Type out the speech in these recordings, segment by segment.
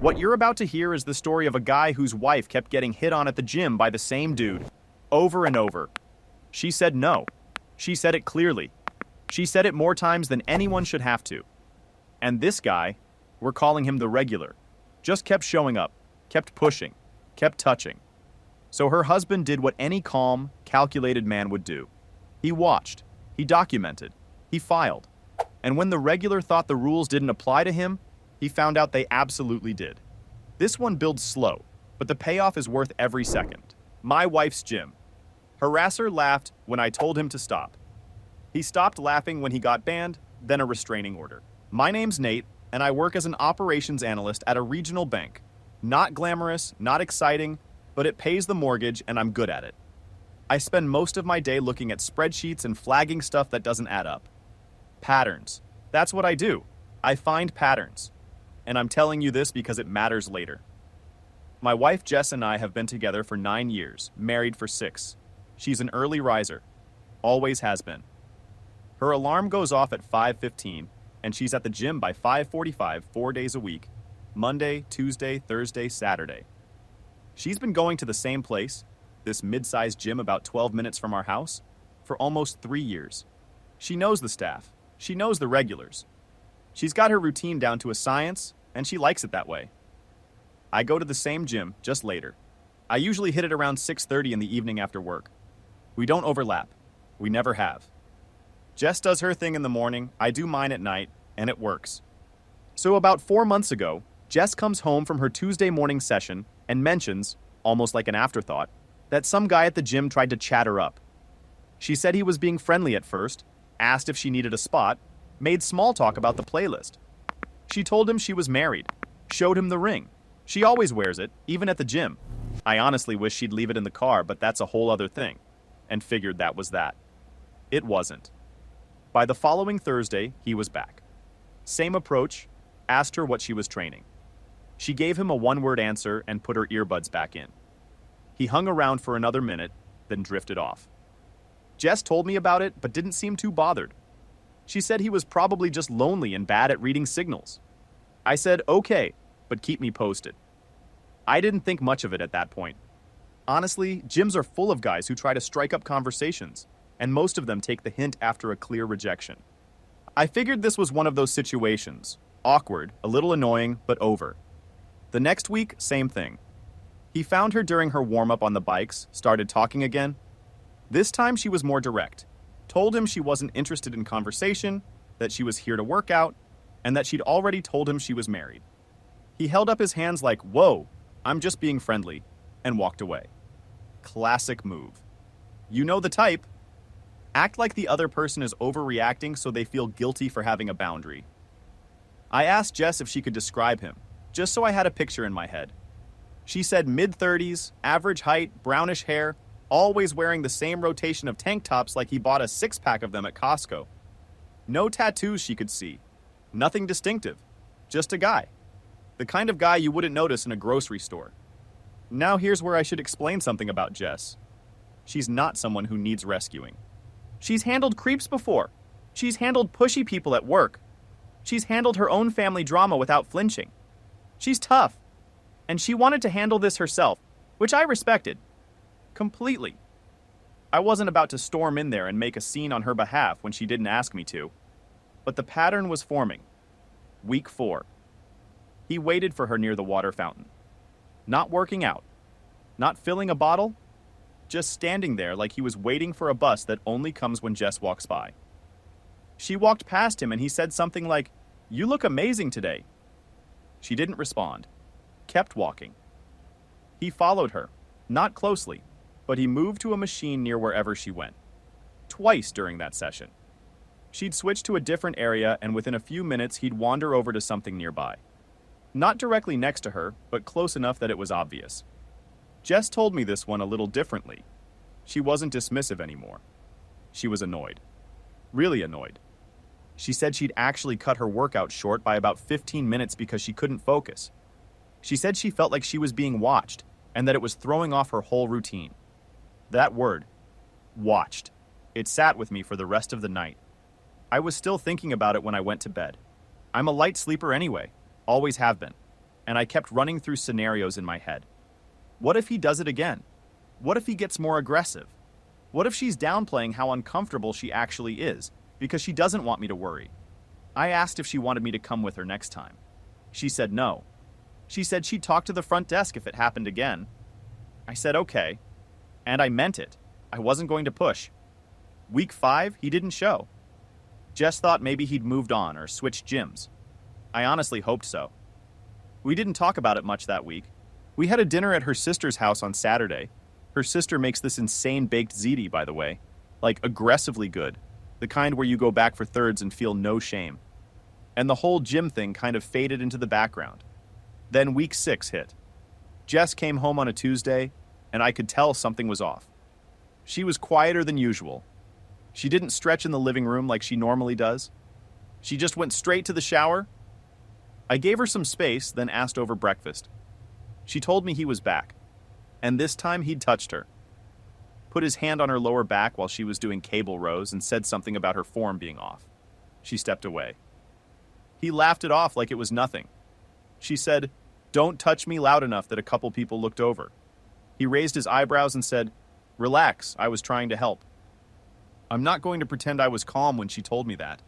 What you're about to hear is the story of a guy whose wife kept getting hit on at the gym by the same dude, over and over. She said no. She said it clearly. She said it more times than anyone should have to. And this guy, we're calling him the regular, just kept showing up, kept pushing, kept touching. So her husband did what any calm, calculated man would do. He watched, he documented, he filed. And when the regular thought the rules didn't apply to him, he found out they absolutely did. This one builds slow, but the payoff is worth every second. My wife's gym. Harasser laughed when I told him to stop. He stopped laughing when he got banned, then a restraining order. My name's Nate, and I work as an operations analyst at a regional bank. Not glamorous, not exciting, but it pays the mortgage and I'm good at it. I spend most of my day looking at spreadsheets and flagging stuff that doesn't add up. Patterns. That's what I do. I find patterns. And I'm telling you this because it matters later. My wife Jess and I have been together for 9 years, married for 6. She's an early riser. Always has been. Her alarm goes off at 5:15, and she's at the gym by 5:45 4 days a week, Monday, Tuesday, Thursday, Saturday. She's been going to the same place, this mid-sized gym about 12 minutes from our house, for almost 3 years. She knows the staff. She knows the regulars. She's got her routine down to a science, and she likes it that way. I go to the same gym, just later. I usually hit it around 6:30 in the evening after work. We don't overlap. We never have. Jess does her thing in the morning, I do mine at night, and it works. So about 4 months ago, Jess comes home from her Tuesday morning session and mentions, almost like an afterthought, that some guy at the gym tried to chat her up. She said he was being friendly at first, asked if she needed a spot, made small talk about the playlist. She told him she was married, showed him the ring. She always wears it, even at the gym. I honestly wish she'd leave it in the car, but that's a whole other thing, and figured that was that. It wasn't. By the following Thursday, he was back. Same approach, asked her what she was training. She gave him a one-word answer and put her earbuds back in. He hung around for another minute, then drifted off. Jess told me about it, but didn't seem too bothered. She said he was probably just lonely and bad at reading signals. I said, okay, but keep me posted. I didn't think much of it at that point. Honestly, gyms are full of guys who try to strike up conversations, and most of them take the hint after a clear rejection. I figured this was one of those situations. Awkward, a little annoying, but over. The next week, same thing. He found her during her warm-up on the bikes, started talking again. This time she was more direct. Told him she wasn't interested in conversation, that she was here to work out, and that she'd already told him she was married. He held up his hands like, whoa, I'm just being friendly, and walked away. Classic move. You know the type. Act like the other person is overreacting so they feel guilty for having a boundary. I asked Jess if she could describe him, just so I had a picture in my head. She said mid-30s, average height, brownish hair, always wearing the same rotation of tank tops like he bought a 6-pack of them at Costco. No tattoos she could see. Nothing distinctive. Just a guy. The kind of guy you wouldn't notice in a grocery store. Now here's where I should explain something about Jess. She's not someone who needs rescuing. She's handled creeps before. She's handled pushy people at work. She's handled her own family drama without flinching. She's tough. And she wanted to handle this herself, which I respected. Completely. I wasn't about to storm in there and make a scene on her behalf when she didn't ask me to. But the pattern was forming. Week 4. He waited for her near the water fountain. Not working out. Not filling a bottle. Just standing there like he was waiting for a bus that only comes when Jess walks by. She walked past him and he said something like, "You look amazing today." She didn't respond. Kept walking. He followed her, not closely, but he moved to a machine near wherever she went. Twice during that session. She'd switch to a different area and within a few minutes he'd wander over to something nearby. Not directly next to her, but close enough that it was obvious. Jess told me this one a little differently. She wasn't dismissive anymore. She was annoyed. Really annoyed. She said she'd actually cut her workout short by about 15 minutes because she couldn't focus. She said she felt like she was being watched and that it was throwing off her whole routine. That word, watched, it sat with me for the rest of the night. I was still thinking about it when I went to bed. I'm a light sleeper anyway, always have been. and I kept running through scenarios in my head. What if he does it again? What if he gets more aggressive? What if she's downplaying how uncomfortable she actually is because she doesn't want me to worry? I asked if she wanted me to come with her next time. She said no. She said she'd talk to the front desk if it happened again. I said okay, and I meant it. I wasn't going to push. Week 5, he didn't show. Jess thought maybe he'd moved on or switched gyms. I honestly hoped so. We didn't talk about it much that week. We had a dinner at her sister's house on Saturday. Her sister makes this insane baked ziti, by the way. Like, aggressively good. The kind where you go back for thirds and feel no shame. And the whole gym thing kind of faded into the background. Then week 6 hit. Jess came home on a Tuesday, and I could tell something was off. She was quieter than usual. She didn't stretch in the living room like she normally does. She just went straight to the shower. I gave her some space, then asked over breakfast. She told me he was back, and this time he'd touched her. Put his hand on her lower back while she was doing cable rows and said something about her form being off. She stepped away. He laughed it off like it was nothing. She said, "Don't touch me," loud enough that a couple people looked over. He raised his eyebrows and said, "Relax, I was trying to help." I'm not going to pretend I was calm when she told me that.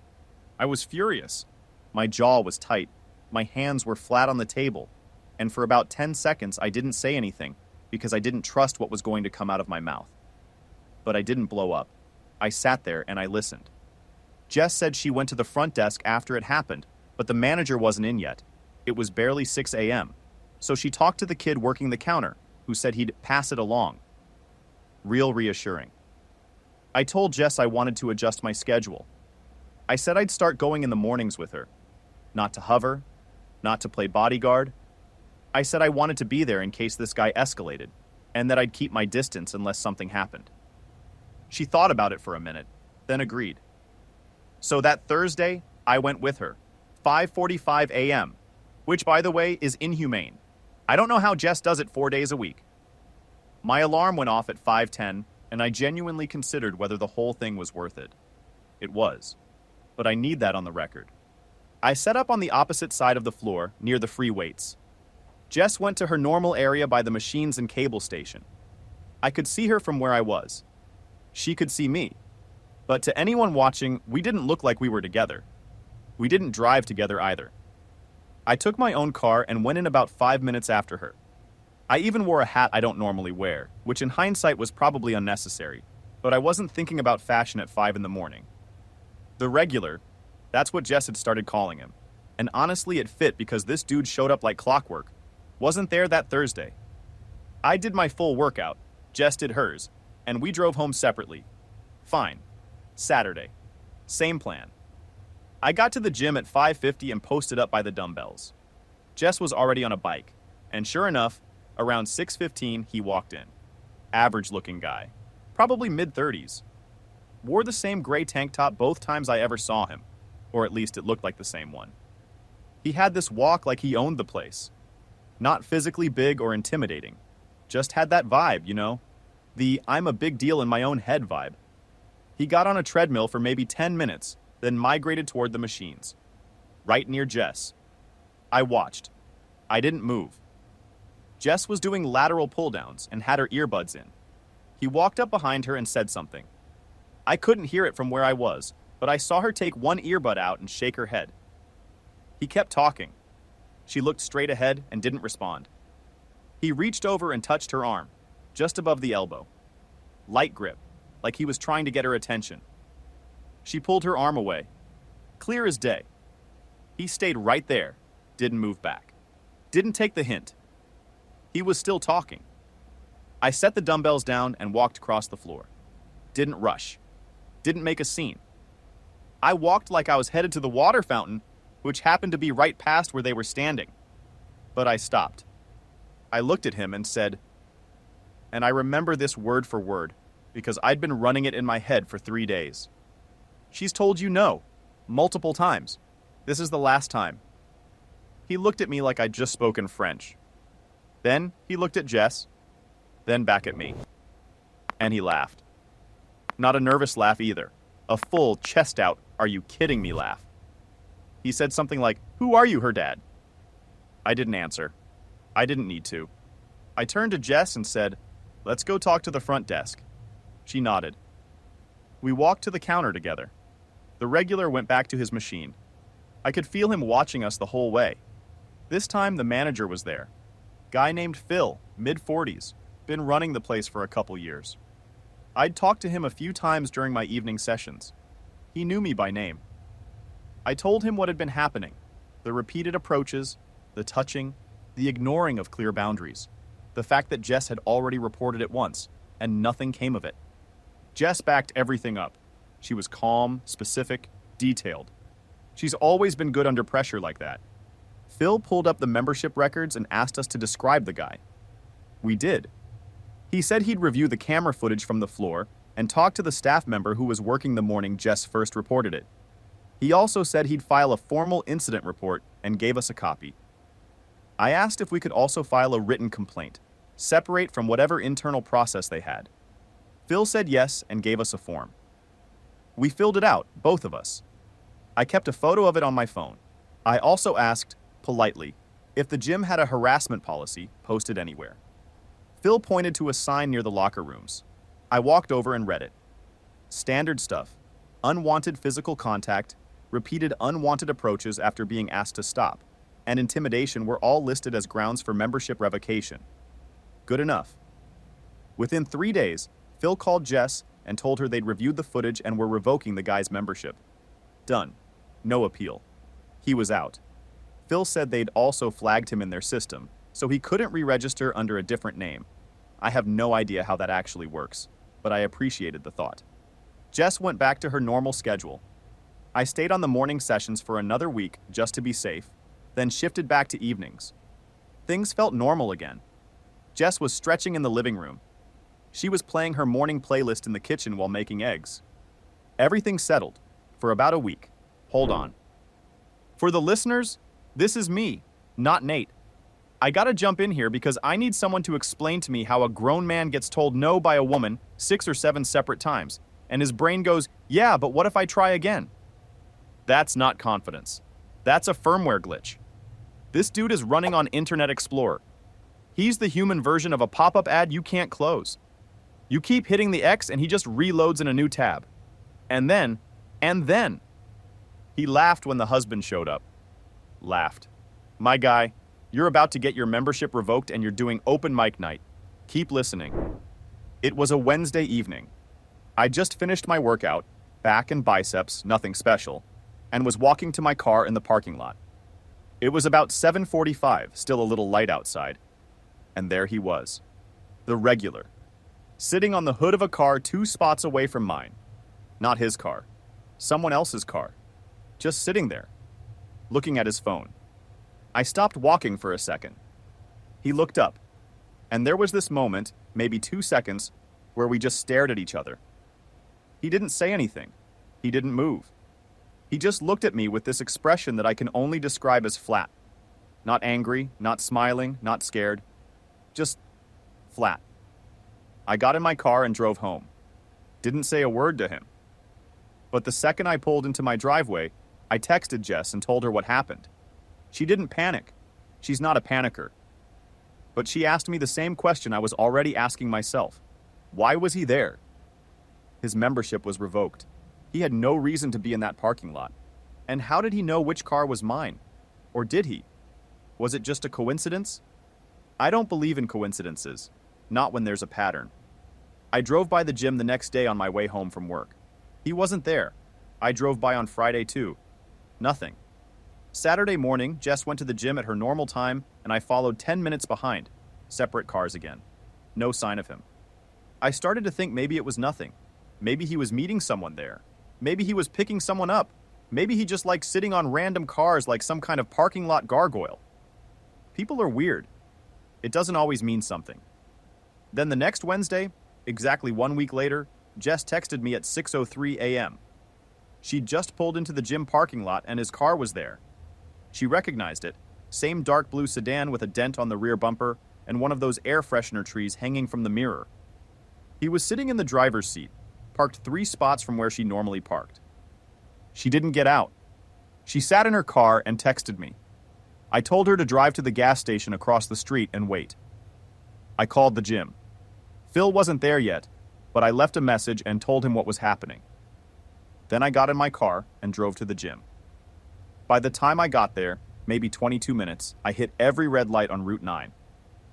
I was furious. My jaw was tight. My hands were flat on the table. And for about 10 seconds, I didn't say anything because I didn't trust what was going to come out of my mouth. But I didn't blow up. I sat there and I listened. Jess said she went to the front desk after it happened, but the manager wasn't in yet. It was barely 6 a.m. So she talked to the kid working the counter, who said he'd pass it along. Real reassuring. I told Jess I wanted to adjust my schedule. I said I'd start going in the mornings with her. Not to hover, not to play bodyguard. I said I wanted to be there in case this guy escalated, and that I'd keep my distance unless something happened. She thought about it for a minute, then agreed. So that Thursday, I went with her, 5:45 a.m., which, by the way, is inhumane. I don't know how Jess does it 4 days a week. My alarm went off at 5:10, and I genuinely considered whether the whole thing was worth it. It was, but I need that on the record. I set up on the opposite side of the floor, near the free weights. Jess went to her normal area by the machines and cable station. I could see her from where I was. She could see me. But to anyone watching, we didn't look like we were together. We didn't drive together either. I took my own car and went in about 5 minutes after her. I even wore a hat I don't normally wear, which in hindsight was probably unnecessary, but I wasn't thinking about fashion at 5 in the morning. The regular, that's what Jess had started calling him. And honestly, it fit because this dude showed up like clockwork. Wasn't there that Thursday. I did my full workout, Jess did hers, and we drove home separately. Fine. Saturday. Same plan. I got to the gym at 5:50 and posted up by the dumbbells. Jess was already on a bike, and sure enough, around 6:15 he walked in. Average-looking guy. Probably mid-30s. Wore the same gray tank top both times I ever saw him, or at least it looked like the same one. He had this walk like he owned the place. Not physically big or intimidating. Just had that vibe, you know? The I'm a big deal in my own head vibe. He got on a treadmill for maybe 10 minutes, then migrated toward the machines. Right near Jess. I watched. I didn't move. Jess was doing lateral pull-downs and had her earbuds in. He walked up behind her and said something. I couldn't hear it from where I was, but I saw her take one earbud out and shake her head. He kept talking. She looked straight ahead and didn't respond. He reached over and touched her arm, just above the elbow. Light grip, like he was trying to get her attention. She pulled her arm away. Clear as day. He stayed right there, didn't move back. Didn't take the hint. He was still talking. I set the dumbbells down and walked across the floor. Didn't rush. Didn't make a scene. I walked like I was headed to the water fountain, which happened to be right past where they were standing. But I stopped. I looked at him and said, and I remember this word for word, because I'd been running it in my head for 3 days. She's told you no, multiple times. This is the last time. He looked at me like I'd just spoken French. Then he looked at Jess, then back at me. And he laughed. Not a nervous laugh either. A full, chest-out, are you kidding me laugh. He said something like, who are you, her dad? I didn't answer. I didn't need to. I turned to Jess and said, "Let's go talk to the front desk." She nodded. We walked to the counter together. The regular went back to his machine. I could feel him watching us the whole way. This time the manager was there. Guy named Phil, mid-40s, been running the place for a couple years. I'd talked to him a few times during my evening sessions. He knew me by name. I told him what had been happening, the repeated approaches, the touching, the ignoring of clear boundaries, the fact that Jess had already reported it once, and nothing came of it. Jess backed everything up. She was calm, specific, detailed. She's always been good under pressure like that. Phil pulled up the membership records and asked us to describe the guy. We did. He said he'd review the camera footage from the floor and talk to the staff member who was working the morning Jess first reported it. He also said he'd file a formal incident report and gave us a copy. I asked if we could also file a written complaint, separate from whatever internal process they had. Phil said yes and gave us a form. We filled it out, both of us. I kept a photo of it on my phone. I also asked, politely, if the gym had a harassment policy posted anywhere. Phil pointed to a sign near the locker rooms. I walked over and read it. Standard stuff. Unwanted physical contact, repeated unwanted approaches after being asked to stop, and intimidation were all listed as grounds for membership revocation. Good enough. Within 3 days, Phil called Jess and told her they'd reviewed the footage and were revoking the guy's membership. Done. No appeal. He was out. Phil said they'd also flagged him in their system, so he couldn't re-register under a different name. I have no idea how that actually works, but I appreciated the thought. Jess went back to her normal schedule. I stayed on the morning sessions for another week just to be safe, then shifted back to evenings. Things felt normal again. Jess was stretching in the living room. She was playing her morning playlist in the kitchen while making eggs. Everything settled for about a week. Hold on. For the listeners, this is me, not Nate. I gotta jump in here because I need someone to explain to me how a grown man gets told no by a woman 6 or 7 separate times, and his brain goes, yeah, but what if I try again? That's not confidence. That's a firmware glitch. This dude is running on Internet Explorer. He's the human version of a pop-up ad you can't close. You keep hitting the X and he just reloads in a new tab. And then, he laughed when the husband showed up. Laughed. My guy, you're about to get your membership revoked and you're doing open mic night. Keep listening. It was a Wednesday evening. I just finished my workout, back and biceps, nothing special, and was walking to my car in the parking lot. It was about 7:45, still a little light outside. And there he was. The regular. Sitting on the hood of a car 2 spots away from mine. Not his car. Someone else's car. Just sitting there. Looking at his phone. I stopped walking for a second. He looked up. And there was this moment, maybe 2 seconds, where we just stared at each other. He didn't say anything. He didn't move. He just looked at me with this expression that I can only describe as flat. Not angry, not smiling, not scared. Just flat. I got in my car and drove home. Didn't say a word to him. But the second I pulled into my driveway, I texted Jess and told her what happened. She didn't panic. She's not a panicker. But she asked me the same question I was already asking myself. Why was he there? His membership was revoked. He had no reason to be in that parking lot. And how did he know which car was mine? Or did he? Was it just a coincidence? I don't believe in coincidences. Not when there's a pattern. I drove by the gym the next day on my way home from work. He wasn't there. I drove by on Friday too. Nothing. Saturday morning, Jess went to the gym at her normal time, and I followed 10 minutes behind. Separate cars again. No sign of him. I started to think maybe it was nothing. Maybe he was meeting someone there. Maybe he was picking someone up. Maybe he just liked sitting on random cars like some kind of parking lot gargoyle. People are weird. It doesn't always mean something. Then the next Wednesday, exactly 1 week later, Jess texted me at 6:03 a.m. She'd just pulled into the gym parking lot and his car was there. She recognized it, same dark blue sedan with a dent on the rear bumper and one of those air freshener trees hanging from the mirror. He was sitting in the driver's seat, parked 3 spots from where she normally parked. She didn't get out. She sat in her car and texted me. I told her to drive to the gas station across the street and wait. I called the gym. Phil wasn't there yet, but I left a message and told him what was happening. Then I got in my car and drove to the gym. By the time I got there, maybe 22 minutes, I hit every red light on Route 9.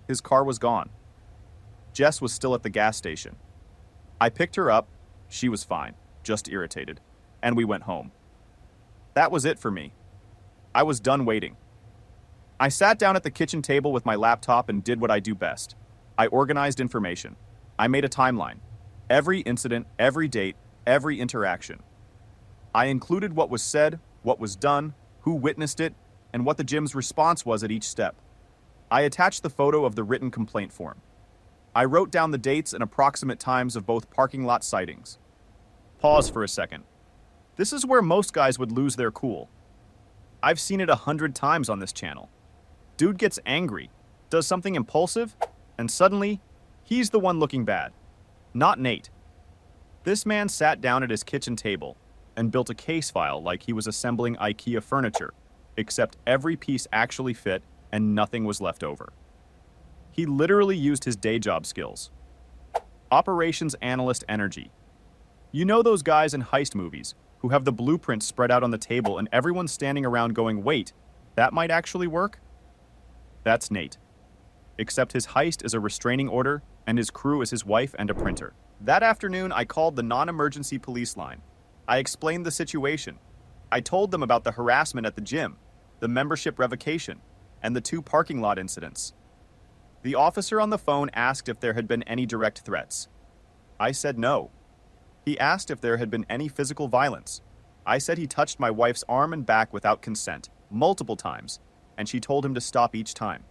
His car was gone. Jess was still at the gas station. I picked her up. She was fine, just irritated, and we went home. That was it for me. I was done waiting. I sat down at the kitchen table with my laptop and did what I do best. I organized information. I made a timeline. Every incident, every date, every interaction. I included what was said, what was done, who witnessed it, and what the gym's response was at each step. I attached the photo of the written complaint form. I wrote down the dates and approximate times of both parking lot sightings. Pause for a second. This is where most guys would lose their cool. I've seen it 100 times on this channel. Dude gets angry, does something impulsive, and suddenly, he's the one looking bad. Not Nate. This man sat down at his kitchen table and built a case file like he was assembling IKEA furniture, except every piece actually fit and nothing was left over. He literally used his day job skills. Operations analyst energy. You know those guys in heist movies who have the blueprints spread out on the table and everyone's standing around going, wait, that might actually work? That's Nate. Except his heist is a restraining order and his crew is his wife and a printer. That afternoon, I called the non-emergency police line. I explained the situation. I told them about the harassment at the gym, the membership revocation, and the 2 parking lot incidents. The officer on the phone asked if there had been any direct threats. I said no. He asked if there had been any physical violence. I said he touched my wife's arm and back without consent, multiple times, and she told him to stop each time.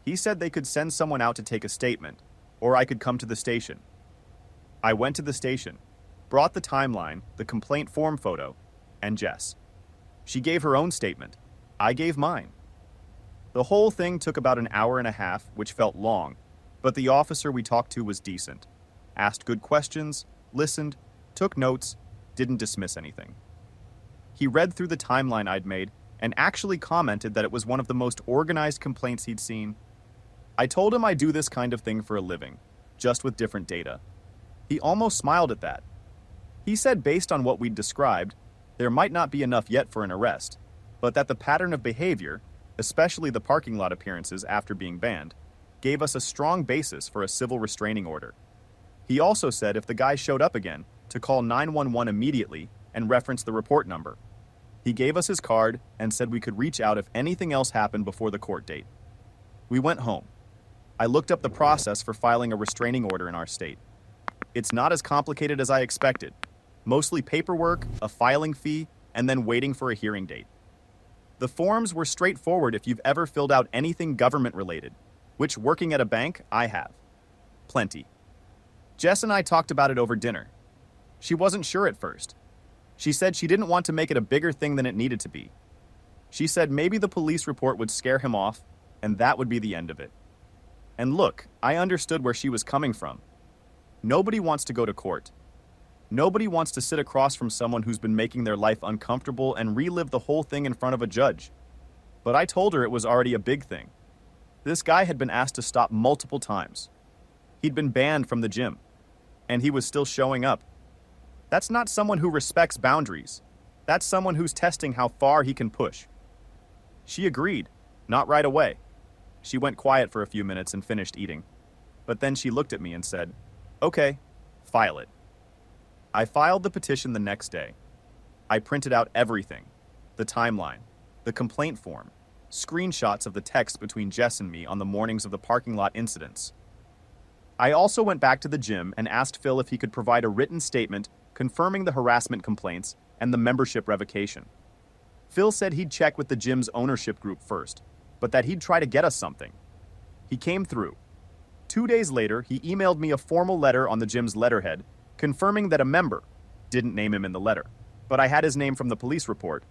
He said they could send someone out to take a statement, or I could come to the station. I went to the station, brought the timeline, the complaint form photo, and Jess. She gave her own statement. I gave mine. The whole thing took about an hour and a half, which felt long, but the officer we talked to was decent. Asked good questions, listened, took notes, didn't dismiss anything. He read through the timeline I'd made and actually commented that it was one of the most organized complaints he'd seen. I told him I do this kind of thing for a living, just with different data. He almost smiled at that. He said based on what we'd described, there might not be enough yet for an arrest, but that the pattern of behavior, especially the parking lot appearances after being banned, gave us a strong basis for a civil restraining order. He also said if the guy showed up again, to call 911 immediately and reference the report number. He gave us his card and said we could reach out if anything else happened before the court date. We went home. I looked up the process for filing a restraining order in our state. It's not as complicated as I expected. Mostly paperwork, a filing fee, and then waiting for a hearing date. The forms were straightforward if you've ever filled out anything government-related, which working at a bank, I have. Plenty. Jess and I talked about it over dinner. She wasn't sure at first. She said she didn't want to make it a bigger thing than it needed to be. She said maybe the police report would scare him off, and that would be the end of it. And look, I understood where she was coming from. Nobody wants to go to court. Nobody wants to sit across from someone who's been making their life uncomfortable and relive the whole thing in front of a judge. But I told her it was already a big thing. This guy had been asked to stop multiple times. He'd been banned from the gym, and he was still showing up. That's not someone who respects boundaries. That's someone who's testing how far he can push. She agreed, not right away. She went quiet for a few minutes and finished eating. But then she looked at me and said, "Okay, file it." I filed the petition the next day. I printed out everything, the timeline, the complaint form, screenshots of the text between Jess and me on the mornings of the parking lot incidents. I also went back to the gym and asked Phil if he could provide a written statement confirming the harassment complaints and the membership revocation. Phil said he'd check with the gym's ownership group first, but that he'd try to get us something. He came through. 2 days later, he emailed me a formal letter on the gym's letterhead confirming that a member, didn't name him in the letter, but I had his name from the police report,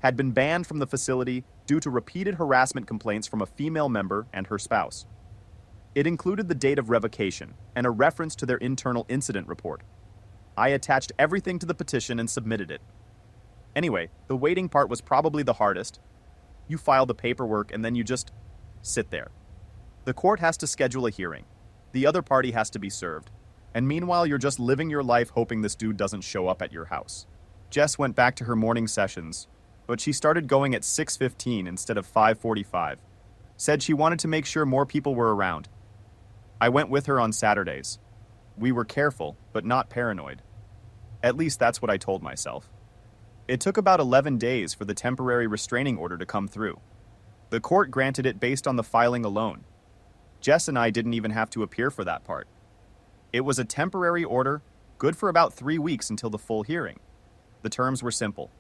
had been banned from the facility due to repeated harassment complaints from a female member and her spouse. It included the date of revocation and a reference to their internal incident report. I attached everything to the petition and submitted it. Anyway, the waiting part was probably the hardest. You file the paperwork and then you just sit there. The court has to schedule a hearing. The other party has to be served. And meanwhile, you're just living your life hoping this dude doesn't show up at your house. Jess went back to her morning sessions, but she started going at 6:15 instead of 5:45. Said she wanted to make sure more people were around. I went with her on Saturdays. We were careful, but not paranoid. At least that's what I told myself. It took about 11 days for the temporary restraining order to come through. The court granted it based on the filing alone. Jess and I didn't even have to appear for that part. It was a temporary order, good for about 3 weeks until the full hearing. The terms were simple.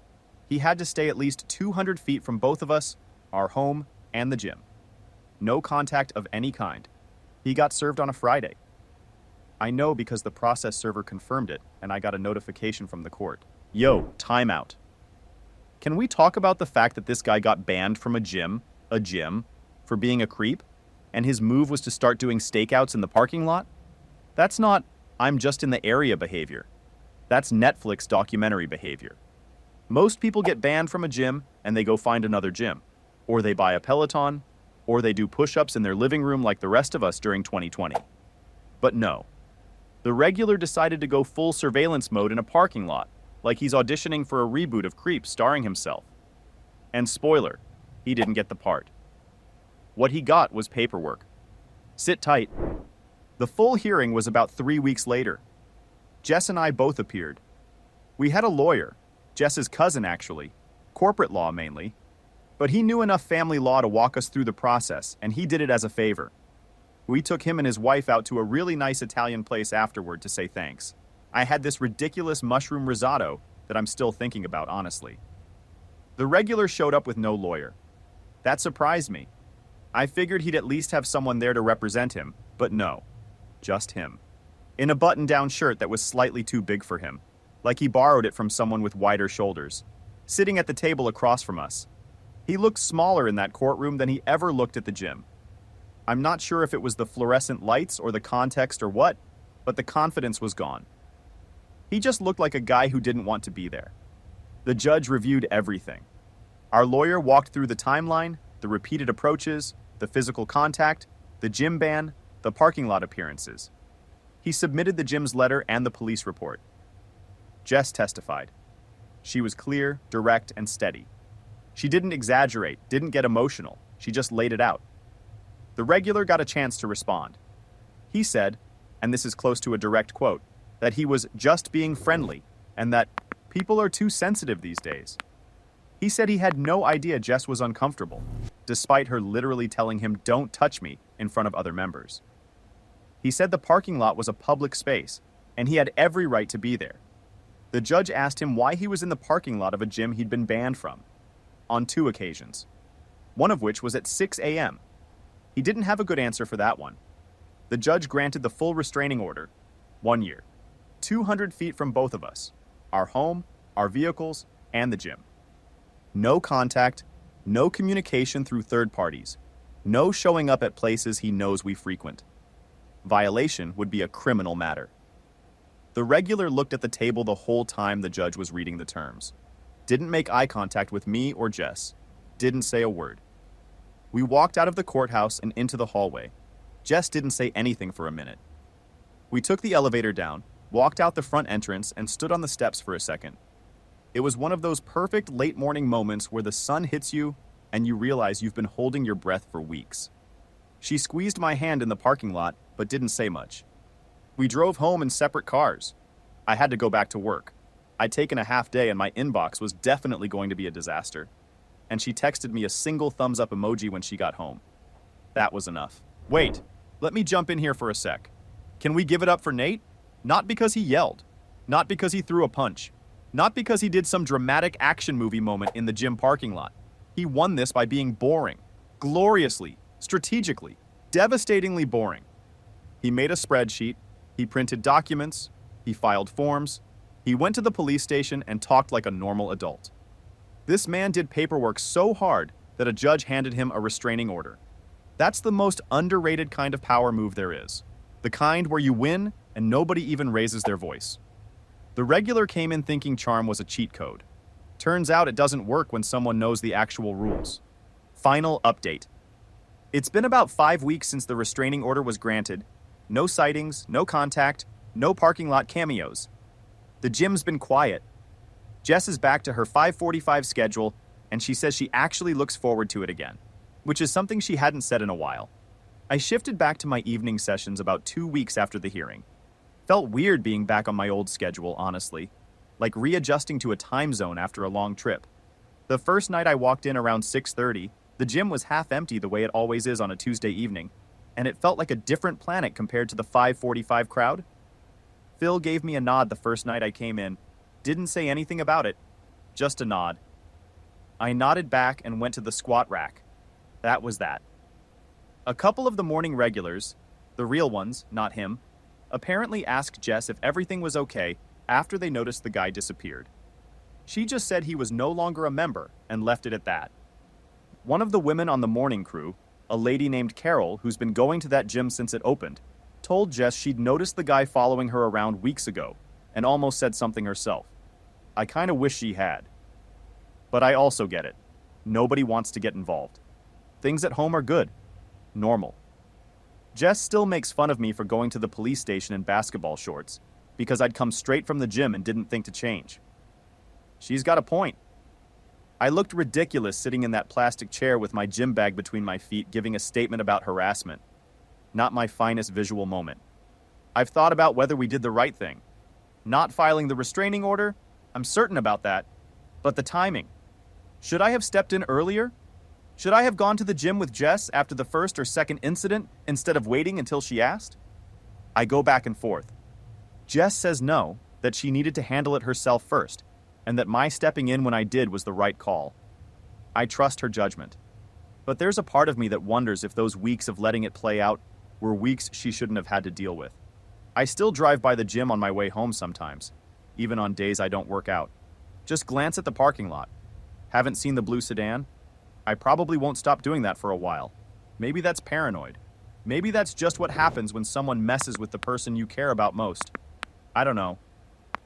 He had to stay at least 200 feet from both of us, our home, and the gym. No contact of any kind. He got served on a Friday. I know because the process server confirmed it, and I got a notification from the court. Yo, timeout. Can we talk about the fact that this guy got banned from a gym, for being a creep, and his move was to start doing stakeouts in the parking lot? That's not, I'm just in the area behavior. That's Netflix documentary behavior. Most people get banned from a gym and they go find another gym. Or they buy a Peloton, or they do push-ups in their living room like the rest of us during 2020. But no. The regular decided to go full surveillance mode in a parking lot, like he's auditioning for a reboot of Creep starring himself. And spoiler, he didn't get the part. What he got was paperwork. Sit tight. The full hearing was about 3 weeks later. Jess and I both appeared. We had a lawyer, Jess's cousin actually, corporate law mainly, but he knew enough family law to walk us through the process, and he did it as a favor. We took him and his wife out to a really nice Italian place afterward to say thanks. I had this ridiculous mushroom risotto that I'm still thinking about, honestly. The regular showed up with no lawyer. That surprised me. I figured he'd at least have someone there to represent him, but no. Just him. In a button-down shirt that was slightly too big for him, like he borrowed it from someone with wider shoulders, sitting at the table across from us. He looked smaller in that courtroom than he ever looked at the gym. I'm not sure if it was the fluorescent lights or the context or what, but the confidence was gone. He just looked like a guy who didn't want to be there. The judge reviewed everything. Our lawyer walked through the timeline, the repeated approaches, the physical contact, the gym ban, the parking lot appearances. He submitted the gym's letter and the police report. Jess testified. She was clear, direct, and steady. She didn't exaggerate, didn't get emotional. She just laid it out. The regular got a chance to respond. He said, and this is close to a direct quote, that he was just being friendly and that people are too sensitive these days. He said he had no idea Jess was uncomfortable, despite her literally telling him, "Don't touch me," in front of other members. He said the parking lot was a public space, and he had every right to be there. The judge asked him why he was in the parking lot of a gym he'd been banned from, on 2 occasions, one of which was at 6 a.m. He didn't have a good answer for that one. The judge granted the full restraining order, 1 year, 200 feet from both of us, our home, our vehicles, and the gym. No contact, no communication through third parties, no showing up at places he knows we frequent. Violation would be a criminal matter. The regular looked at the table the whole time the judge was reading the terms. Didn't make eye contact with me or Jess. Didn't say a word. We walked out of the courthouse and into the hallway. Jess didn't say anything for a minute. We took the elevator down, walked out the front entrance, and stood on the steps for a second. It was one of those perfect late morning moments where the sun hits you and you realize you've been holding your breath for weeks. She squeezed my hand in the parking lot, but didn't say much. We drove home in separate cars. I had to go back to work. I'd taken a half day and my inbox was definitely going to be a disaster. And she texted me a single thumbs up emoji when she got home. That was enough. Wait, let me jump in here for a sec. Can we give it up for Nate? Not because he yelled. Not because he threw a punch. Not because he did some dramatic action movie moment in the gym parking lot. He won this by being boring. Gloriously, strategically, devastatingly boring. He made a spreadsheet. He printed documents. He filed forms. He went to the police station and talked like a normal adult. This man did paperwork so hard that a judge handed him a restraining order. That's the most underrated kind of power move there is. The kind where you win and nobody even raises their voice. The regular came in thinking charm was a cheat code. Turns out it doesn't work when someone knows the actual rules. Final update. It's been about 5 weeks since the restraining order was granted. No sightings, no contact, no parking lot cameos. The gym's been quiet. Jess is back to her 5:45 schedule, and she says she actually looks forward to it again, which is something she hadn't said in a while. I shifted back to my evening sessions about 2 weeks after the hearing. Felt weird being back on my old schedule, honestly, like readjusting to a time zone after a long trip. The first night I walked in around 6:30, the gym was half empty the way it always is on a Tuesday evening, and it felt like a different planet compared to the 5:45 crowd. Phil gave me a nod the first night I came in, didn't say anything about it, just a nod. I nodded back and went to the squat rack. That was that. A couple of the morning regulars, the real ones, not him, apparently asked Jess if everything was okay after they noticed the guy disappeared. She just said he was no longer a member and left it at that. One of the women on the morning crew, a lady named Carol who's been going to that gym since it opened, told Jess she'd noticed the guy following her around weeks ago and almost said something herself. I kinda wish she had. But I also get it. Nobody wants to get involved. Things at home are good. Normal. Jess still makes fun of me for going to the police station in basketball shorts because I'd come straight from the gym and didn't think to change. She's got a point. I looked ridiculous sitting in that plastic chair with my gym bag between my feet giving a statement about harassment. Not my finest visual moment. I've thought about whether we did the right thing. Not filing the restraining order, I'm certain about that, but the timing. Should I have stepped in earlier? Should I have gone to the gym with Jess after the first or second incident instead of waiting until she asked? I go back and forth. Jess says no, that she needed to handle it herself first, and that my stepping in when I did was the right call. I trust her judgment. But there's a part of me that wonders if those weeks of letting it play out were weeks she shouldn't have had to deal with. I still drive by the gym on my way home sometimes, even on days I don't work out. Just glance at the parking lot. Haven't seen the blue sedan? I probably won't stop doing that for a while. Maybe that's paranoid. Maybe that's just what happens when someone messes with the person you care about most. I don't know.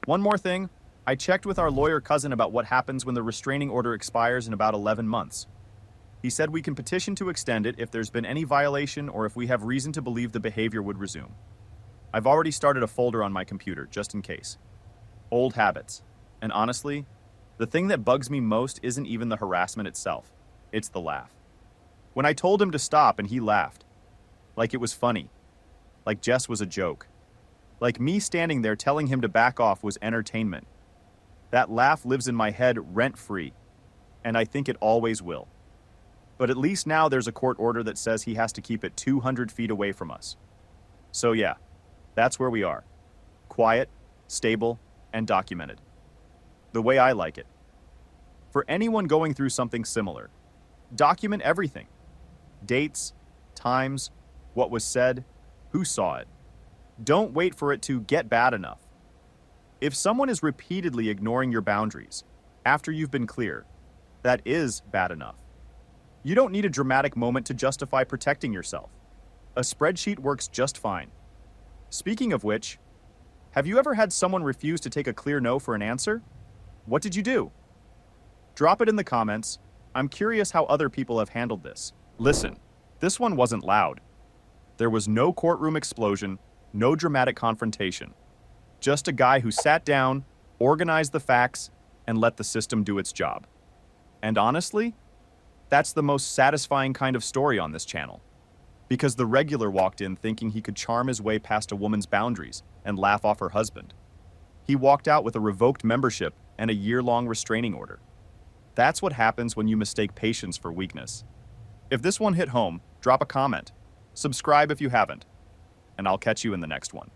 One more thing, I checked with our lawyer cousin about what happens when the restraining order expires in about 11 months. He said we can petition to extend it if there's been any violation or if we have reason to believe the behavior would resume. I've already started a folder on my computer, just in case. Old habits. And honestly, the thing that bugs me most isn't even the harassment itself. It's the laugh. When I told him to stop and he laughed. Like it was funny. Like Jess was a joke. Like me standing there telling him to back off was entertainment. That laugh lives in my head rent-free. And I think it always will. But at least now there's a court order that says he has to keep it 200 feet away from us. So yeah, that's where we are. Quiet, stable, and documented. The way I like it. For anyone going through something similar, document everything. Dates, times, what was said, who saw it. Don't wait for it to get bad enough. If someone is repeatedly ignoring your boundaries after you've been clear, that is bad enough. You don't need a dramatic moment to justify protecting yourself. A spreadsheet works just fine. Speaking of which, have you ever had someone refuse to take a clear no for an answer? What did you do? Drop it in the comments. I'm curious how other people have handled this. Listen, this one wasn't loud. There was no courtroom explosion, no dramatic confrontation. Just a guy who sat down, organized the facts, and let the system do its job. And honestly, that's the most satisfying kind of story on this channel. Because the regular walked in thinking he could charm his way past a woman's boundaries and laugh off her husband. He walked out with a revoked membership and a year-long restraining order. That's what happens when you mistake patience for weakness. If this one hit home, drop a comment. Subscribe if you haven't. And I'll catch you in the next one.